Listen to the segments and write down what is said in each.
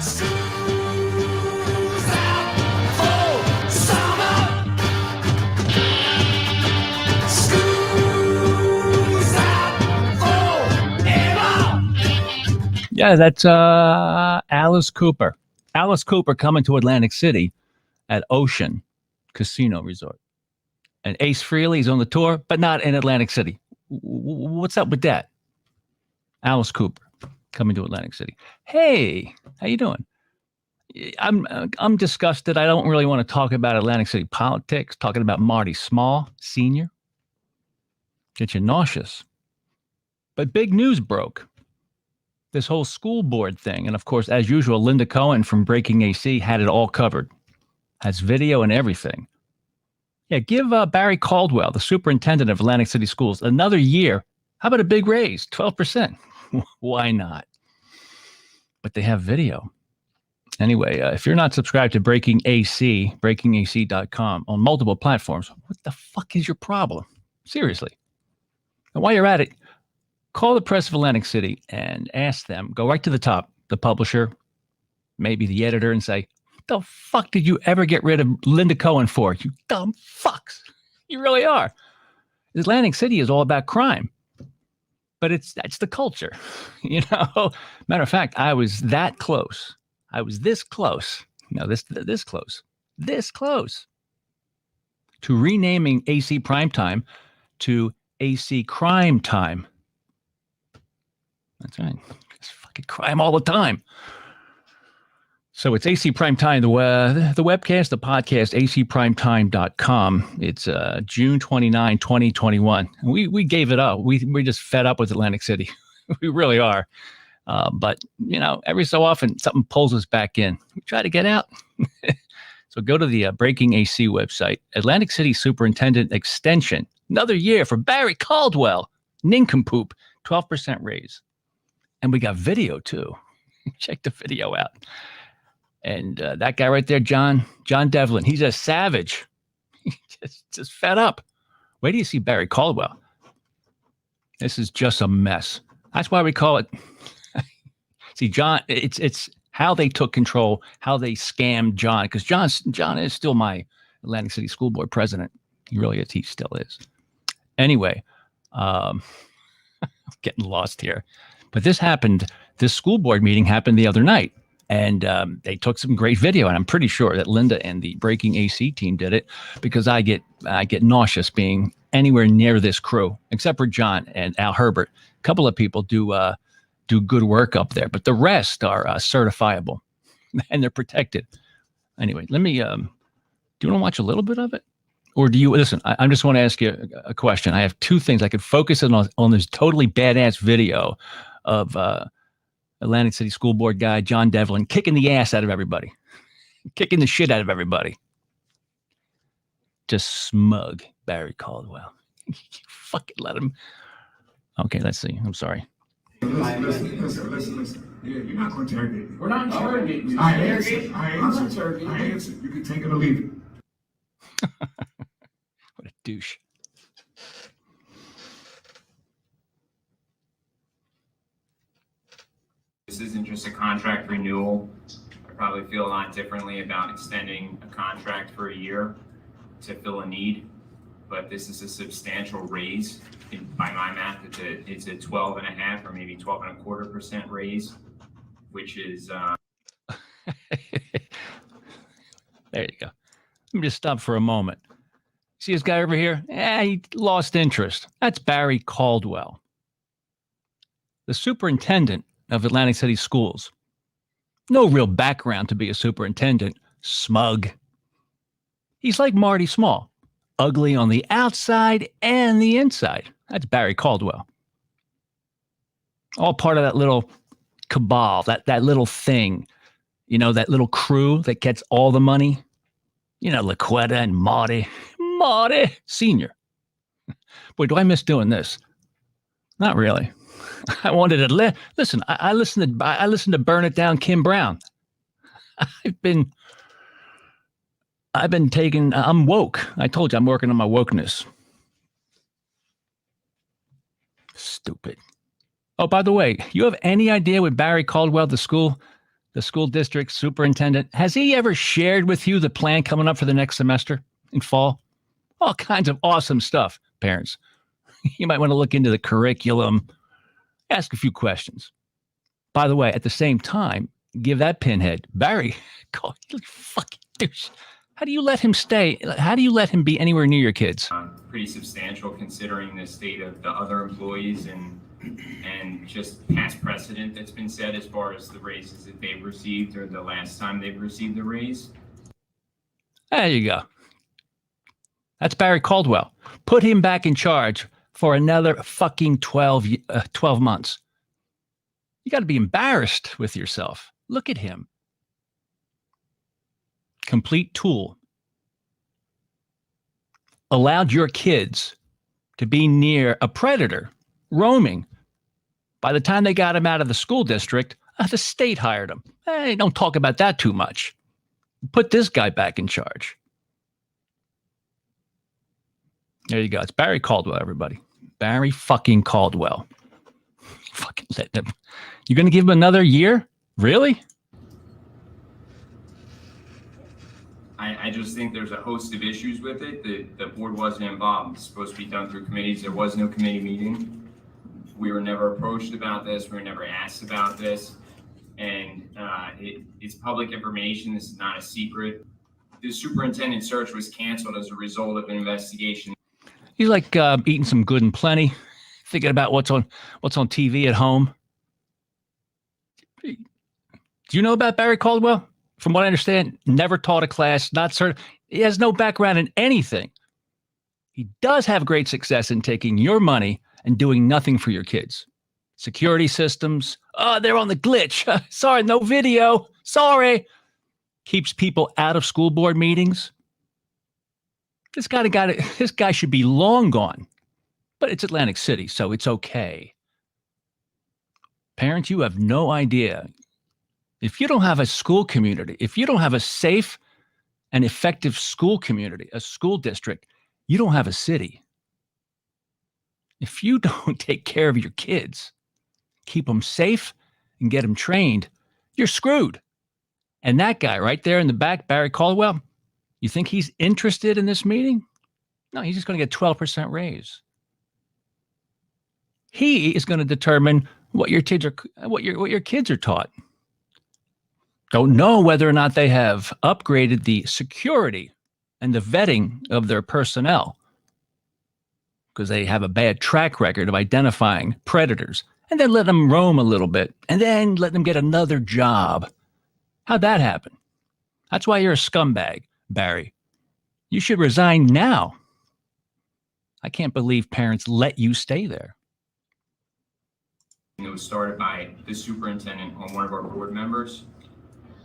Yeah, that's Alice Cooper. Alice Cooper coming to Atlantic City at Ocean Casino Resort. And Ace Frehley's on the tour, but not in Atlantic City. What's up with that? Alice Cooper coming to Atlantic City. Hey, how you doing? I'm disgusted. I don't really want to talk about Atlantic City politics, talking about Marty Small, Sr. Get you nauseous. But big news broke. This whole school board thing. And of course, as usual, Linda Cohen from Breaking AC had it all covered. Has video and everything. Yeah, give Barry Caldwell, the superintendent of Atlantic City Schools, another year. How about a big raise? 12%. Why not? But they have video. Anyway, if you're not subscribed to Breaking AC, breakingac.com on multiple platforms, what the fuck is your problem? Seriously. And while you're at it, call the Press of Atlantic City and ask them, go right to the top, the publisher, maybe the editor, and say, the fuck did you ever get rid of Linda Cohen for? You dumb fucks. You really are. Atlantic City is all about crime. But that's the culture. You know, matter of fact, I was that close. I was this close. No, this close. This close to renaming AC Primetime to AC Crime Time. That's right. It's fucking crime all the time. So it's AC Primetime, the webcast, the podcast, acprimetime.com. It's June 29, 2021. We gave it up. We're just fed up with Atlantic City. We really are. But, you know, every so often something pulls us back in. We try to get out. So go to the Breaking AC website, Atlantic City Superintendent Extension. Another year for Barry Caldwell. Nincompoop, 12% raise. And we got video, too. Check the video out. And that guy right there, John Devlin, he's a savage. just fed up. Where do you see Barry Caldwell? This is just a mess. That's why we call it. See, John, it's how they took control, how they scammed John, because John is still my Atlantic City School Board president. He really is. He still is. Anyway, I'm getting lost here. But this school board meeting happened the other night. And they took some great video, and I'm pretty sure that Linda and the Breaking AC team did it because I get nauseous being anywhere near this crew, except for John and Al Herbert. A couple of people do good work up there, but the rest are certifiable, and they're protected. Anyway, let me. Do you want to watch a little bit of it, or do you listen? I just want to ask you a question. I have two things I could focus on this totally badass video of. Atlantic City School Board guy, John Devlin, kicking the ass out of everybody. Kicking the shit out of everybody. Just smug Barry Caldwell. Fucking let him. Okay, let's see. I'm sorry. Listen. Yeah, you're not going to interrogate me. We're not interrogating you. I answer. You can take it or leave it. What a douche. This isn't just a contract renewal. I probably feel a lot differently about extending a contract for a year to fill a need, but this is a substantial raise. By my math, it's a 12.5 or maybe 12.25% raise, which is. There you go. Let me just stop for a moment. See this guy over here? He lost interest. That's Barry Caldwell, the superintendent of Atlantic City Schools. No real background to be a superintendent. Smug. He's like Marty Small. Ugly on the outside and the inside. That's Barry Caldwell. All part of that little cabal, that little thing. You know, that little crew that gets all the money. You know, Laquetta and Marty Sr. Boy, do I miss doing this. Not really. I wanted to listen. I listened to Burn It Down, Kim Brown. I'm woke. I told you I'm working on my wokeness. Stupid. Oh, by the way, you have any idea what Barry Caldwell, the school the school district superintendent, has he ever shared with you the plan coming up for the next semester in fall? All kinds of awesome stuff, parents. You might want to look into the curriculum, ask a few questions. By the way, at the same time, give that pinhead, Barry, fucking douche. How do you let him stay? How do you let him be anywhere near your kids? Pretty substantial considering the state of the other employees and just past precedent that's been set as far as the raises that they've received or the last time they've received a raise. There you go. That's Barry Caldwell. Put him back in charge for another fucking 12 months. You got to be embarrassed with yourself. Look at him. Complete tool. Allowed your kids to be near a predator roaming. By the time they got him out of the school district, the state hired him. Hey, don't talk about that too much. Put this guy back in charge. There you go. It's Barry Caldwell, everybody. Barry fucking Caldwell. Fucking let him. You're going to give him another year? Really? I just think there's a host of issues with it. The board wasn't involved. It's supposed to be done through committees. There was no committee meeting. We were never approached about this. We were never asked about this. And it's public information. This is not a secret. The superintendent search was canceled as a result of an investigation. He's like eating some good and plenty, thinking about what's on TV at home. Do you know about Barry Caldwell? From what I understand, never taught a class, not certified. He has no background in anything. He does have great success in taking your money and doing nothing for your kids. Security systems. Oh, they're on the glitch. Sorry, no video. Sorry. Keeps people out of school board meetings. This guy should be long gone. But it's Atlantic City, so it's okay. Parents, you have no idea. If you don't have a school community, if you don't have a safe and effective school community, a school district, you don't have a city. If you don't take care of your kids, keep them safe and get them trained, you're screwed. And that guy right there in the back, Barry Caldwell, you think he's interested in this meeting? No, he's just going to get 12% raise. He is going to determine what your kids are taught. Don't know whether or not they have upgraded the security and the vetting of their personnel because they have a bad track record of identifying predators and then let them roam a little bit and then let them get another job. How'd that happen? That's why you're a scumbag, Barry. You should resign now. I can't believe parents let you stay there. It was started by the superintendent on one of our board members,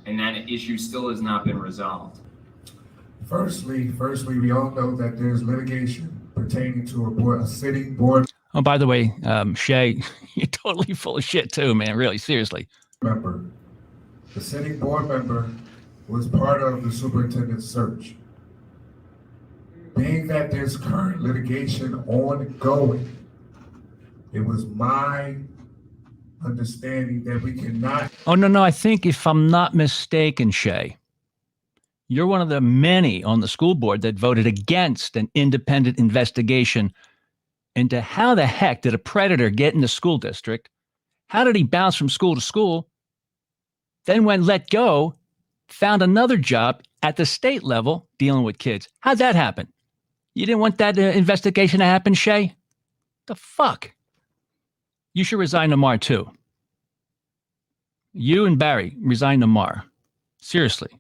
and that issue still has not been resolved. Firstly, we all know that there's litigation pertaining to a sitting board Oh, by the way, Shay, you're totally full of shit too, man. Really, seriously. member. The sitting board member was part of the superintendent's search. Being that there's current litigation ongoing, it was my understanding that we cannot. Oh, no. I think if I'm not mistaken, Shay, you're one of the many on the school board that voted against an independent investigation into how the heck did a predator get in the school district? How did he bounce from school to school? Then when let go, found another job at the state level dealing with kids. How'd that happen? You didn't want that investigation to happen, Shay? The fuck? You should resign tomorrow, too. You and Barry, resign tomorrow. Seriously.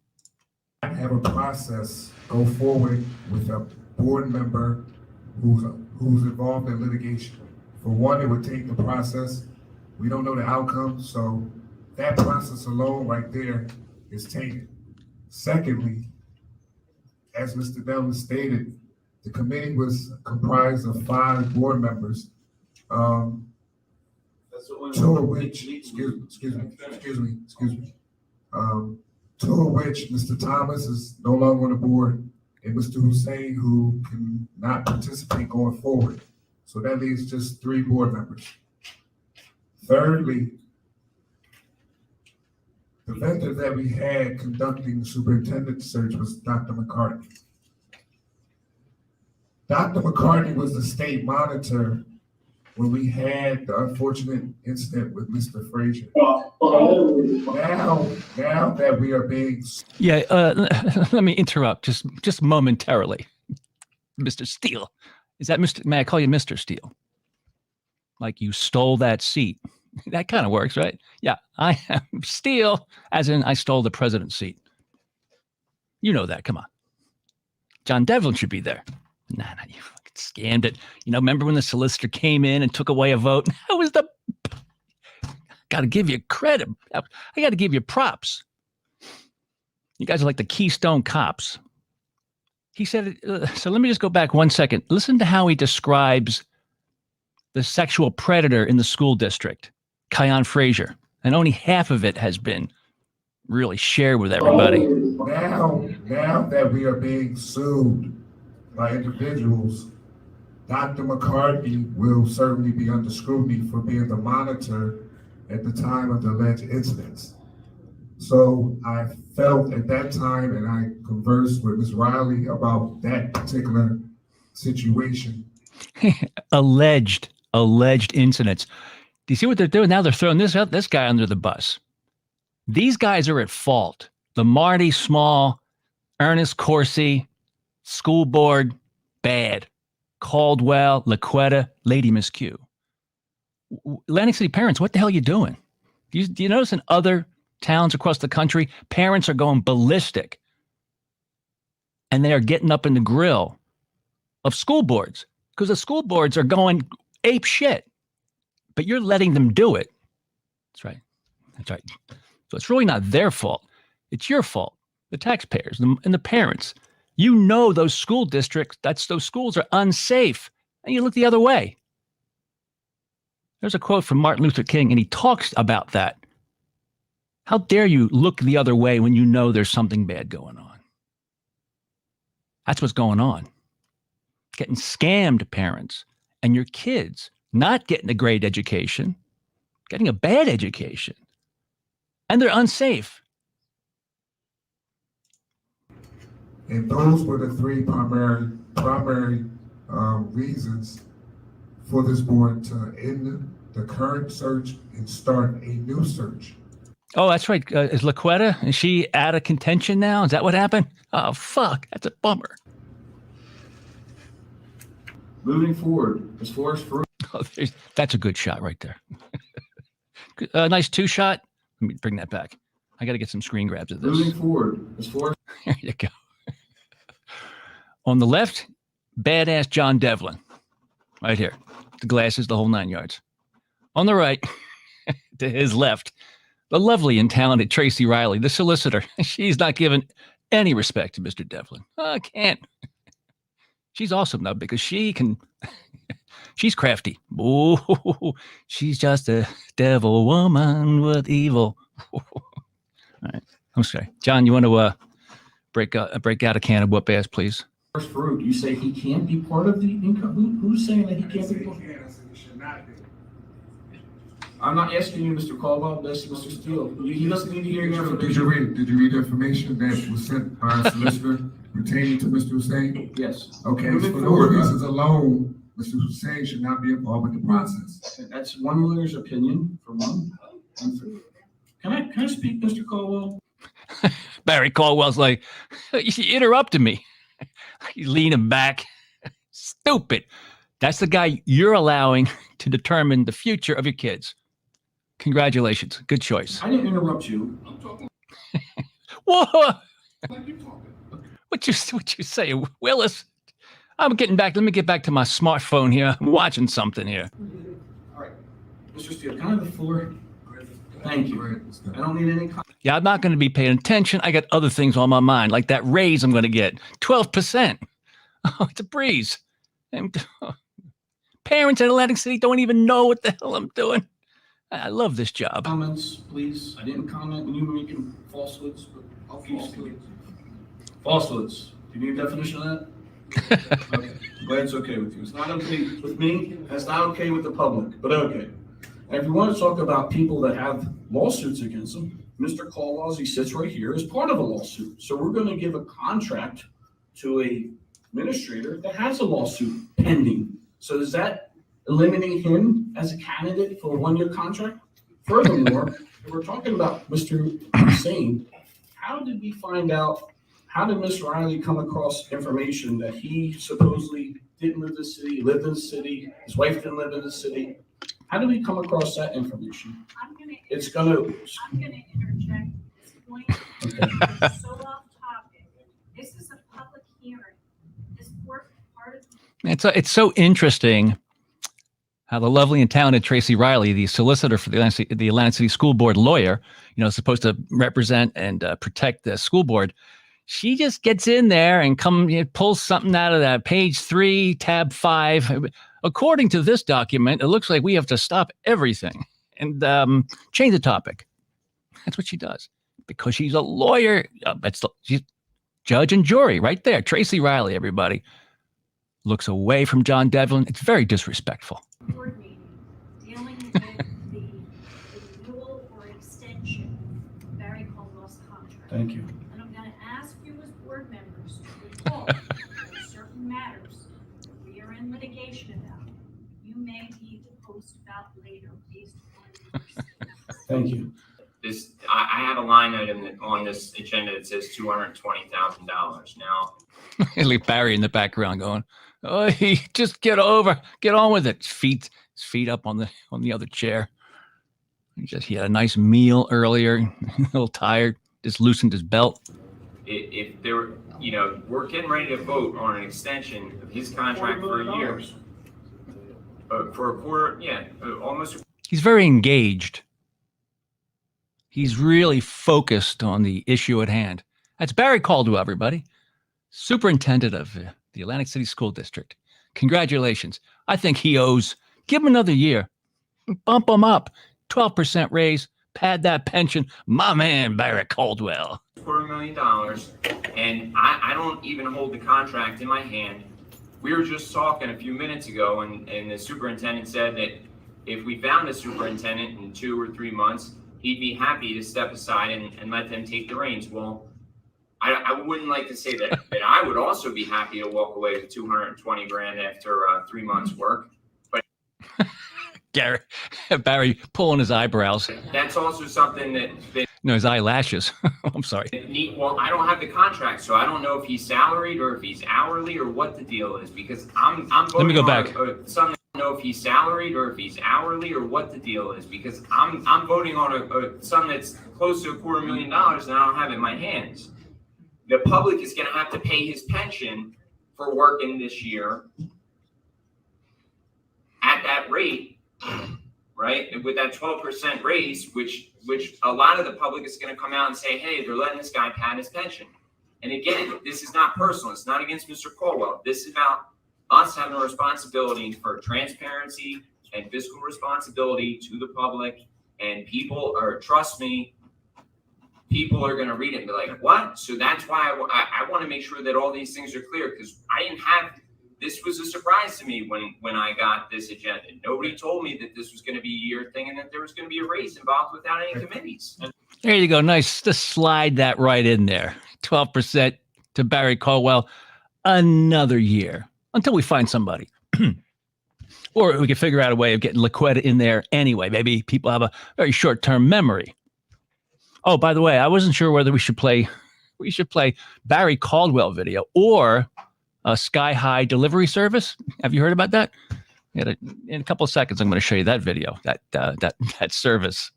Have a process go forward with a board member who's involved in litigation. For one, it would take the process. We don't know the outcome, so that process alone right there is tainted. Secondly, as Mr. Bell stated, the committee was comprised of 5 board members. Two of which, excuse me. Two of which Mr. Thomas is no longer on the board, and Mr. Hussein, who can not participate going forward. So that leaves just 3 board members. Thirdly, The vendor that we had conducting the superintendent search was Dr. McCartney. Dr. McCartney was the state monitor when we had the unfortunate incident with Mr. Frazier. Now that we are being Yeah, let me interrupt just momentarily. Mr. Steele. Is that Mr. May I call you Mr. Steele? Like you stole that seat. That kind of works, right? Yeah, I am Steele, as in I stole the president's seat. You know that. Come on. John Devlin should be there. Nah, you fucking scammed it. You know, remember when the solicitor came in and took away a vote? That was the... Got to give you credit. I got to give you props. You guys are like the Keystone Cops. He said, so let me just go back 1 second. Listen to how he describes the sexual predator in the school district, Kion Frazier. And only half of it has been really shared with everybody. Now that we are being sued by individuals, Dr. McCartney will certainly be under scrutiny for being the monitor at the time of the alleged incidents. So I felt at that time, and I conversed with Ms. Riley about that particular situation. Alleged incidents. Do you see what they're doing? Now they're throwing this guy under the bus. These guys are at fault. The Marty Small, Ernest Corsi, school board, bad. Caldwell, Laquetta, Lady Miss Q. Atlantic City parents, what the hell are you doing? Do you notice in other towns across the country, parents are going ballistic and they are getting up in the grill of school boards because the school boards are going ape shit, but you're letting them do it. That's right. So it's really not their fault. It's your fault, the taxpayers and the parents. You know those school districts, those schools are unsafe, and you look the other way. There's a quote from Martin Luther King, and he talks about that. How dare you look the other way when you know there's something bad going on? That's what's going on. Getting scammed, parents, and your kids not getting a great education, getting a bad education, and they're unsafe. And those were the three primary reasons for this board to end the current search and start a new search. Oh, that's right. Is Laquetta, is she out of contention now? Is that what happened? Oh, fuck. That's a bummer. Moving forward, as far as fruit. Oh, that's a good shot right there. Nice two shot. Let me bring that back. I got to get some screen grabs of this. Moving forward, as far as... There you go. On the left, badass John Devlin. Right here. The glasses, the whole 9 yards. On the right, to his left, the lovely and talented Tracy Riley, the solicitor. She's not giving any respect to Mr. Devlin. I can't. She's awesome, though, because she can... She's crafty. Oh, she's just a devil woman with evil. All right. I'm sorry. John, you want to break out a can of whoop ass, please? Farouk, you say he can't be part of the income? Who's saying that he can't be part? I'm not asking you, Mr. Caldwell, that's Mr. Steele. He doesn't need to hear your information. Did you read the information that was sent by a solicitor pertaining to Mr. Hussein? Yes. Okay, so for those reasons alone, Mr. Hussein should not be involved with the process. That's one lawyer's opinion, for one. Can I speak, Mr. Caldwell? Barry Caldwell's like, you interrupted me. He's leaning back. Stupid. That's the guy you're allowing to determine the future of your kids. Congratulations. Good choice. I didn't interrupt you. Whoa. What you say, Willis? I'm getting back. Let me get back to my smartphone here. I'm watching something here. All right. Mr. Steele, can I have the floor? Thank you. I don't need any... Yeah, I'm not going to be paying attention. I got other things on my mind, like that raise I'm going to get. 12%. Oh, it's a breeze. And, parents in Atlantic City don't even know what the hell I'm doing. I love this job. Comments, please. I didn't comment when you were making falsehoods, but I'll falsehoods. Falsehoods. Do you need a definition of that? Okay. I'm glad it's okay with you. It's not okay with me, and it's not okay with the public, but okay. And if you want to talk about people that have lawsuits against them, Mr. Caldwell, as he sits right here, is part of a lawsuit. So we're going to give a contract to a administrator that has a lawsuit pending. So does that eliminate him as a candidate for a one-year contract? Furthermore, if we're talking about Mr. Hussein, how did we find out, how did Ms. Riley come across information that he supposedly didn't live in the city, lived in the city, his wife didn't live in the city? How did we come across that information? I'm gonna It's interject at this point. Okay. It's so off topic. This is a public hearing. This work part of It's so interesting how the lovely and talented Tracy Riley, the solicitor for the Atlantic City School Board lawyer, supposed to represent and protect the school board, she just gets in there and pulls something out of that page 3, tab 5. According to this document, it looks like we have to stop everything and change the topic. That's what she does because she's a lawyer. She's judge and jury right there. Tracy Riley, everybody, looks away from John Devlin. It's very disrespectful. board meeting dealing with the renewal or extension of Barry Caldwell's contract. Thank you. And I'm gonna ask you as board members to recall there are certain matters that we are in litigation about. You may need to post about later based on your statements. Thank you. I have a line item on this agenda that says $220,000. Now, Like Barry in the background going, "Oh, just get on with it." His feet up on the other chair. He had a nice meal earlier, a little tired, just loosened his belt. if there, we're getting ready to vote on an extension of his contract for a year. For a quarter, almost. He's very engaged. He's really focused on the issue at hand. That's Barry Caldwell, everybody, superintendent of the Atlantic City School District. Congratulations. I think he owes, give him another year, bump him up, 12% raise, pad that pension. My man, Barry Caldwell. $250,000, and I don't even hold the contract in my hand. We were just talking a few minutes ago, and the superintendent said that if we found a superintendent in 2 or 3 months, he'd be happy to step aside and let them take the reins. Well, I wouldn't like to say that I would also be happy to walk away with $220,000 after 3 months work. But Barry pulling his eyebrows. that's also something that No, his eyelashes. I'm sorry. well, I don't have the contract, so I don't know if he's salaried or if he's hourly or what the deal is, because I'm voting Let me go on back. something. I don't know if he's salaried or if he's hourly or what the deal is, because I'm voting on a something that's close to $250,000 and I don't have it in my hands. The public is going to have to pay his pension for working this year at that rate, right? With that 12% raise, which a lot of the public is going to come out and say, hey, they're letting this guy pad his pension. And again, this is not personal. It's not against Mr. Caldwell. This is about us having a responsibility for transparency and fiscal responsibility to the public. And people are, trust me, people are going to read it and be like, what? So that's why I want to make sure that all these things are clear, because I didn't have, this was a surprise to me when I got this agenda. Nobody told me that this was going to be a year thing and that there was going to be a raise involved without any committees. There you go. Nice. Just slide that right in there. 12% to Barry Caldwell. Another year until we find somebody. Or we can figure out a way of getting Liquetta in there anyway. Maybe people have a very short-term memory. Oh, by the way, I wasn't sure whether we should play Barry Caldwell video or a Sky High delivery service. Have you heard about that? In a couple of seconds, I'm going to show you that video, that service.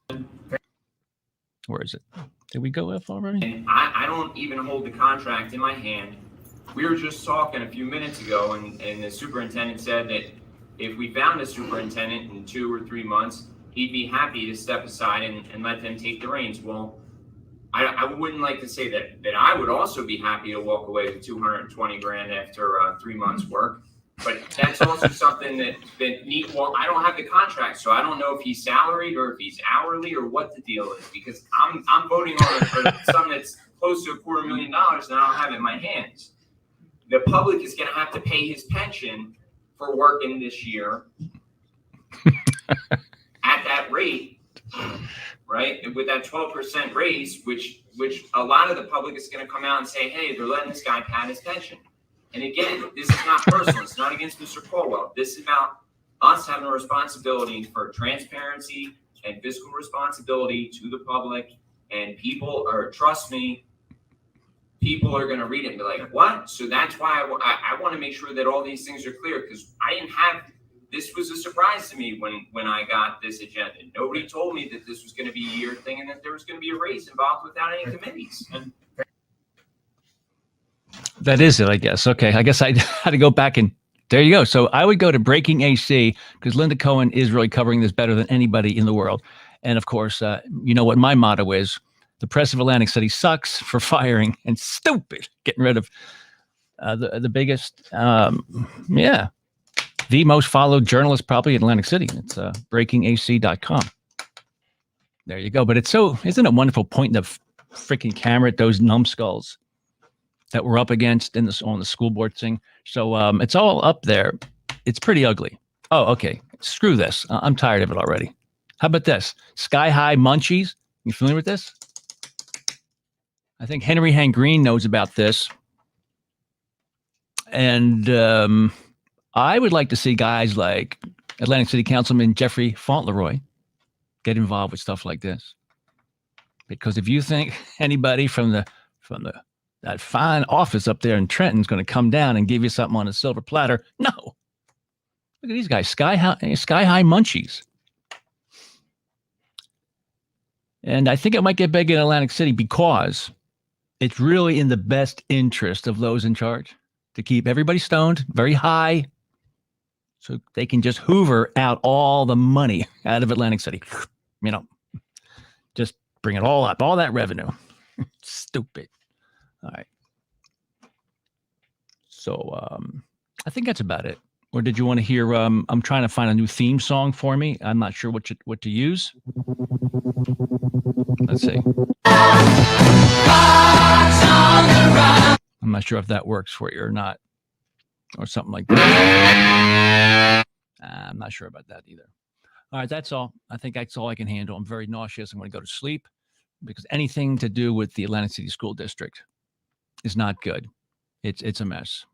Where is it? Did we go off already? And I don't even hold the contract in my hand. We were just talking a few minutes ago, and the superintendent said that if we found a superintendent in 2 or 3 months, he'd be happy to step aside and let them take the reins. Well, I wouldn't like to say that I would also be happy to walk away with $220,000 after 3 months work. But that's also something well, I don't have the contract, so I don't know if he's salaried or if he's hourly or what the deal is, because I'm voting on something that's close to $250,000 and I don't have it in my hands. The public is going to have to pay his pension for working this year at that rate, right? And with that 12% raise, which a lot of the public is going to come out and say, hey, they're letting this guy pad his pension. And again, this is not personal. It's not against Mr. Caldwell. This is about us having a responsibility for transparency and fiscal responsibility to the public. And people are, trust me, people are going to read it and be like, what? So that's why I want to make sure that all these things are clear, because I didn't have, this was a surprise to me when I got this agenda. Nobody told me that this was going to be a year thing and that there was going to be a raise involved without any committees. And That is it, I guess. Okay, I guess I had to go back and there you go. So I would go to Breaking AC because Linda Cohen is really covering this better than anybody in the world. And of course, you know what my motto is. The press of Atlantic City sucks for firing and stupid getting rid of the biggest, the most followed journalist probably in Atlantic City. It's breakingac.com. There you go. But it's isn't it wonderful pointing the freaking camera at those numbskulls that we're up against on the school board thing. So it's all up there. It's pretty ugly. Oh, okay. Screw this. I'm tired of it already. How about this? Sky High Munchies. You familiar with this? I think Henry Hank Green knows about this. And I would like to see guys like Atlantic City Councilman Jeffrey Fauntleroy get involved with stuff like this. Because if you think anybody from that fine office up there in Trenton is going to come down and give you something on a silver platter, no. Look at these guys, Sky High Munchies. And I think it might get big in Atlantic City because it's really in the best interest of those in charge to keep everybody stoned, very high, so they can just hoover out all the money out of Atlantic City. You know, just bring it all up, all that revenue. Stupid. All right. So I think that's about it. Or did you want to hear? I'm trying to find a new theme song for me. I'm not sure what to use. Let's see. I'm not sure if that works for you or not, or something like that. I'm not sure about that either. All right, that's all. I think that's all I can handle. I'm very nauseous. I'm going to go to sleep because anything to do with the Atlantic City School District is not good. It's a mess.